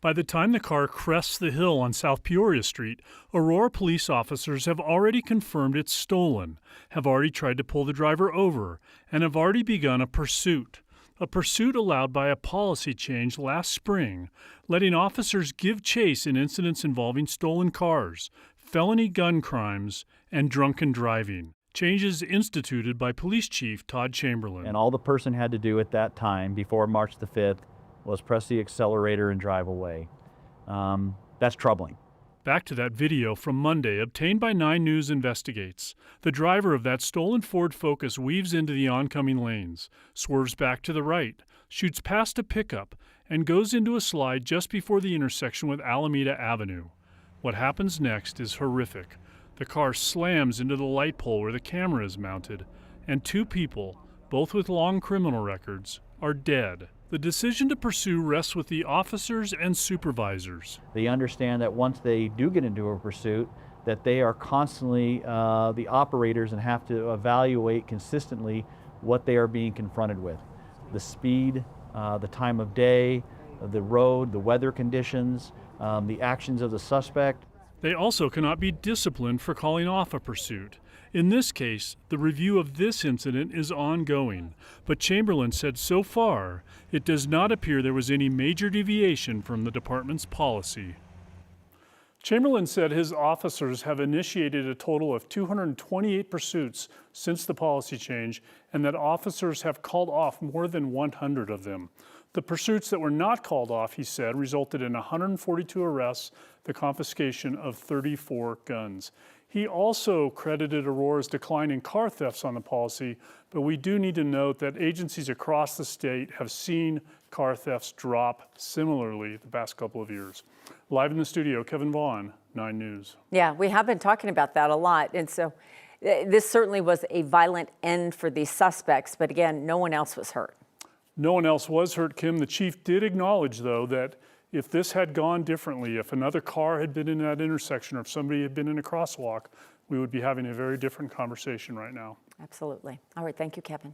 By the time the car crests the hill on South Peoria Street, Aurora police officers have already confirmed it's stolen, have already tried to pull the driver over, and have already begun a pursuit. A pursuit allowed by a policy change last spring, letting officers give chase in incidents involving stolen cars, felony gun crimes, and drunken driving. Changes instituted by Police Chief Todd Chamberlain. And all the person had to do at that time, before March the 5th, was press the accelerator and drive away. That's troubling. Back to that video from Monday, obtained by 9 News Investigates. The driver of that stolen Ford Focus weaves into the oncoming lanes, swerves back to the right, shoots past a pickup, and goes into a slide just before the intersection with Alameda Avenue. What happens next is horrific. The car slams into the light pole where the camera is mounted, and 2 people, both with long criminal records, are dead. The decision to pursue rests with the officers and supervisors. They understand that once they do get into a pursuit, that they are constantly the operators and have to evaluate consistently what they are being confronted with. The speed, the time of day, the road, the weather conditions, the actions of the suspect. They also cannot be disciplined for calling off a pursuit. In this case, the review of this incident is ongoing, but Chamberlain said so far, it does not appear there was any major deviation from the department's policy. Chamberlain said his officers have initiated a total of 228 pursuits since the policy change, and that officers have called off more than 100 of them. The pursuits that were not called off, he said, resulted in 142 arrests, the confiscation of 34 guns. He also credited Aurora's decline in car thefts on the policy, but we do need to note that agencies across the state have seen car thefts drop similarly the past couple of years. Live in the studio, Kevin Vaughn, 9 News. Yeah, we have been talking about that a lot, and so this certainly was a violent end for these suspects, but again, no one else was hurt. No one else was hurt, Kim. The chief did acknowledge, though, that if this had gone differently, if another car had been in that intersection or if somebody had been in a crosswalk, we would be having a very different conversation right now. Absolutely. All right, thank you, Kevin.